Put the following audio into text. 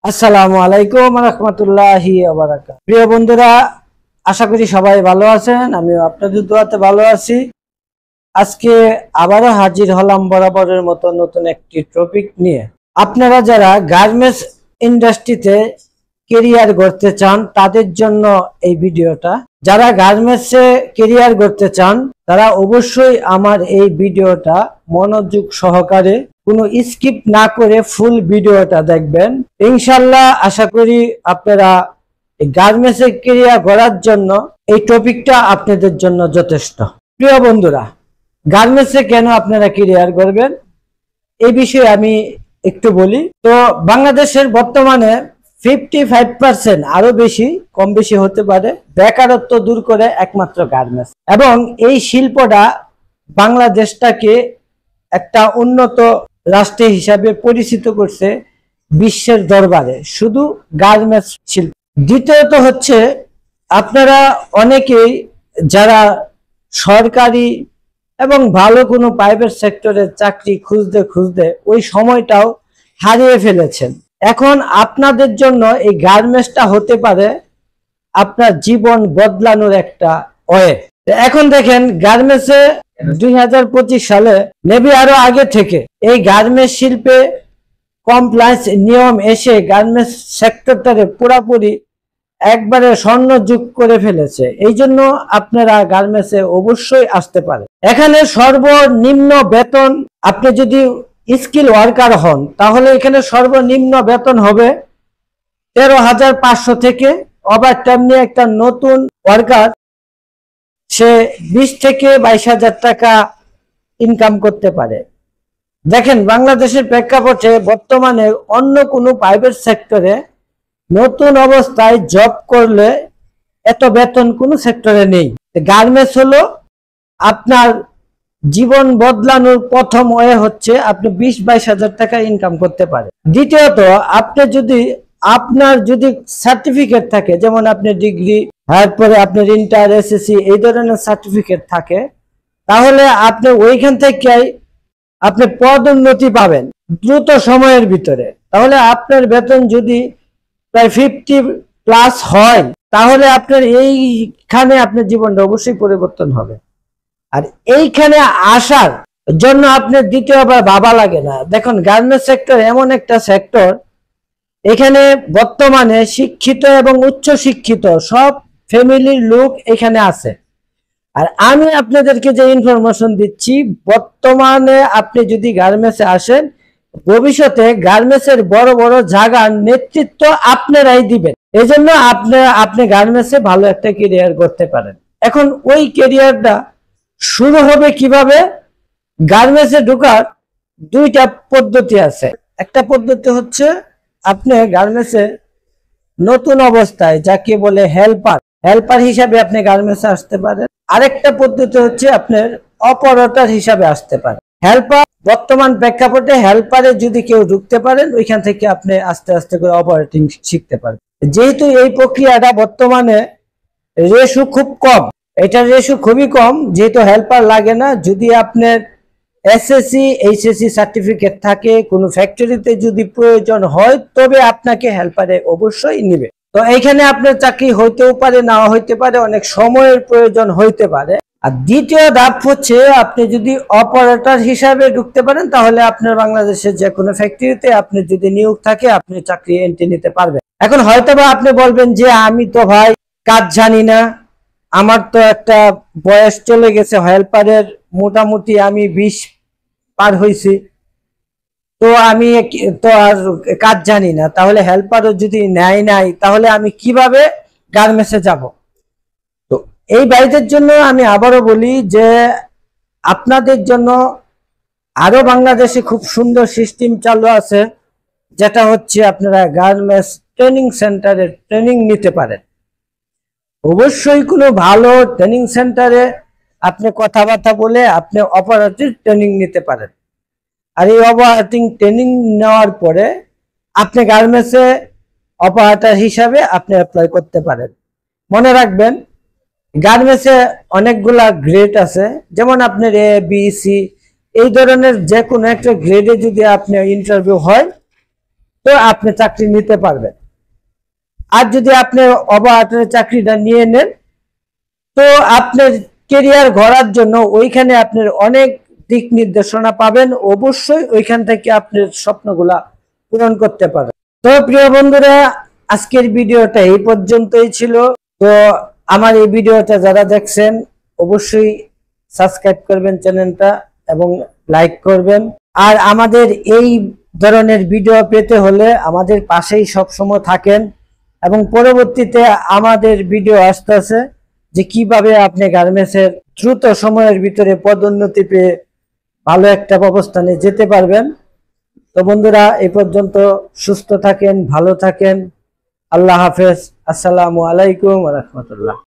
আসসালামু আলাইকুম রহমতুল্লাহি ওয়া বারাকাতুহু। প্রিয় বন্ধুরা, আশা করি সবাই ভালো আছেন। আমিও আপনাদের দোয়াতে ভালো আছি। আজকে আবারও হাজির হলাম বরাবরের মতো নতুন একটি টপিক নিয়ে। আপনারা যারা গার্মেন্টস ইন্ডাস্ট্রিতে কেরিয়ার গড়তে চান তাদের জন্য এই ভিডিওটা। যারা গার্মেন্টসে কেরিয়ার গড়তে চান তারা অবশ্যই আমার এই ভিডিওটা মনোযোগ সহকারে কোনো স্কিপ না করে ফুল ভিডিওটা দেখবেন। ইনশাল্লাহ আশা করি আপনারা গার্মেন্টসে কেরিয়ার গড়ার জন্য এই টপিকটা আপনাদের জন্য যথেষ্ট। প্রিয় বন্ধুরা, গার্মেন্টসে কেন আপনারা কেরিয়ার গড়বেন এই বিষয়ে আমি একটু বলি। তো বাংলাদেশের বর্তমানে 55% আরো বেশি কম বেশি হতে পারে বেকারত্ব দূর করে একমাত্র গার্মেন্টস, এবং এই শিল্পটা বাংলাদেশটাকে একটা উন্নত রাষ্ট্র হিসাবে পরিচিত করছে বিশ্বের দরবারে, শুধু গার্মেন্টস শিল্প। দ্বিতীয়ত হচ্ছে, আপনারা অনেকেই যারা সরকারি এবং ভালো কোনো প্রাইভেট সেক্টরের চাকরি খুঁজতে খুঁজতে ওই সময়টাও হারিয়ে ফেলেছেন। এখন আপনাদের জন্য এই গার্মেন্টসটা হতে পারে আপনার জীবন বদলানোর একটা ওয়ে। এখন দেখেন, গার্মেন্টসে 2025 সালে নেবি আরো আগে থেকে এই গার্মেন্টস শিল্পে কমপ্লায়েন্স নিয়ম এসে গার্মেন্টস সেক্টরটারে পুরাপুরি একবারে স্বর্ণ যুগ করে ফেলেছে। এই জন্য আপনারা গার্মেন্টসে অবশ্যই আসতে পারেন। এখানে সর্বনিম্ন বেতন, আপনি যদি স্কিল ওয়ার্কার হন তাহলে এখানে সর্বনিম্ন বেতন হবে 13,500 থেকে। ওভার টাইম নিয়ে একটা নতুন ওয়ার্কার সে 20 থেকে 22,000 টাকা ইনকাম করতে পারে। দেখেন, বাংলাদেশের প্রেক্ষাপটে বর্তমানে অন্য কোনো প্রাইভেট সেক্টরে নতুন অবস্থায় জব করলে এত বেতন কোনো সেক্টরে নেই। গার্মেন্টস হলো আপনার জীবন বদলানোর প্রথম ওয়ে হচ্ছে আপনি 20-22,000 টাকা ইনকাম করতে পারেন। দ্বিতীয়ত, আপনি যদি আপনার যদি সার্টিফিকেট থাকে, যেমন আপনি ডিগ্রি, তারপরে আপনার ইন্টার, এসএসসি এই ধরনের সার্টিফিকেট থাকে, তাহলে আপনি ওইখান থেকে আপনি পদোন্নতি পাবেন দ্রুত সময়ের ভিতরে। তাহলে আপনার বেতন যদি প্রায় 50+ হয় তাহলে আপনার এইখানে আপনার জীবনটা অবশ্যই পরিবর্তন হবে। আর এইখানে আসার জন্য আপনার দ্বিতীয়বার ভাবা লাগে না। দেখুন, গার্মেন্টস সেক্টর এমন একটা সেক্টর, এখানে বর্তমানে শিক্ষিত এবং উচ্চ শিক্ষিত সব ফ্যামিলির লোক এখানে আছে। আর আমি আপনাদেরকে যে ইনফরমেশন দিচ্ছি, বর্তমানে আপনি যদি গার্মেন্টসে আসেন, ভবিষ্যতে গার্মেন্টসের বড় বড় জায়গার নেতৃত্ব আপনারাই দিবেন। এই জন্য আপনি গার্মেন্টসে ভালো একটা ক্যারিয়ার করতে পারেন। এখন ওই ক্যারিয়ারটা শুরু হবে কিভাবে? গার্মেন্টসে ঢোকার দুইটা পদ্ধতি আছে। একটা পদ্ধতি হচ্ছে আপনি গার্মেন্টসে নতুন অবস্থায় যাকে বলে হেল্পার হিসাবে আপনি গার্মেন্টসে আসতে পারেন। আরেকটা পদ্ধতি হচ্ছে আপনার অপারেটর হিসাবে আসতে পারেন। হেল্পার, বর্তমান প্রেক্ষাপটে হেল্পারে যদি কেউ ঢুকতে পারেন, ওইখান থেকে আপনি আস্তে আস্তে করে অপারেটিং শিখতে পারেন। যেহেতু এই প্রক্রিয়াটা বর্তমানে রেশু খুব কম, এটার রেশু খুবই কম, যেহেতু হেল্পার লাগে না। যদি আপনার এসএসসি, এইচএসসি সার্টিফিকেট থাকে, কোনো ফ্যাক্টরিতে যদি প্রয়োজন হয়, তবে আপনাকে হেল্পারে অবশ্যই নিবে। তো এইখানে আপনার চাকরি হইতেও পারে, নাও হইতে পারে, অনেক সময়ের প্রয়োজন হইতে পারে। আর দ্বিতীয় ধাপ হচ্ছে, আপনি যদি অপারেটর হিসাবে ঢুকতে পারেন তাহলে আপনার বাংলাদেশের যে কোনো ফ্যাক্টরিতে আপনি যদি নিয়োগ থাকে আপনি চাকরি এন্ট্রি নিতে পারবেন। এখন হয়তোবা আপনি বলবেন যে আমি তো ভাই কাজ জানি না, আমার তো একটা বয়স চলে গেছে, হেল্পারের মোটামুটি আমি 20 পার হয়েছি, তো আমি তো আর কাজ জানি না, তাহলে হেল্পারও যদি নেয় নাই তাহলে আমি কিভাবে গার্মেন্টসে যাব? তো এই ভাইদের জন্য আমি আবারও বলি যে আপনাদের জন্য আরো বাংলাদেশে খুব সুন্দর সিস্টেম চালু আছে, যেটা হচ্ছে আপনারা গার্মেন্টস ট্রেনিং সেন্টারে ট্রেনিং নিতে পারেন। অবশ্যই কোনো ভালো ট্রেনিং সেন্টারে আপনি কথাবার্তা বলে আপনি অপারেটিভ ট্রেনিং নিতে পারেন। আর এই অপারেটিং ট্রেনিং নেওয়ার পরে আপনি গার্মেন্টসে অপারেটর হিসাবে আপনি অ্যাপ্লাই করতে পারেন। মনে রাখবেন, গার্মেন্টসে অনেকগুলা গ্রেড আছে, যেমন আপনার এ, বি, সি, এই ধরনের যে কোনো একটা গ্রেডে যদি আপনি ইন্টারভিউ হয় তো আপনি চাকরি নিতে পারবেন। আর যদি আপনি অবহাটের চাকরিটা নিয়ে নেন, তো আপনার কেরিয়ার গড়ার জন্য ওইখানে আপনার অনেক দিক নির্দেশনা পাবেন, অবশ্যই ওইখান থেকে আপনার স্বপ্নগুলা পূরণ করতে পারেন। তো প্রিয় বন্ধুরা, আজকের ভিডিওটা এই পর্যন্তই ছিল। তো আমার এই ভিডিওটা যারা দেখছেন অবশ্যই সাবস্ক্রাইব করবেন চ্যানেলটা এবং লাইক করবেন। আর আমাদের এই ধরনের ভিডিও পেতে হলে আমাদের পাশেই সবসময় থাকেন, এবং পরবর্তীতে আমাদের ভিডিও আসতেছে যে কিভাবে আপনি গার্মেন্টসের দ্রুত সময়ের ভিতরে পদোন্নতি পেয়ে ভালো একটা অবস্থানে যেতে পারবেন। তো বন্ধুরা, এই পর্যন্ত সুস্থ থাকেন, ভালো থাকেন। আল্লাহ হাফেজ। আসসালামু আলাইকুম ওয়া রাহমাতুল্লাহ।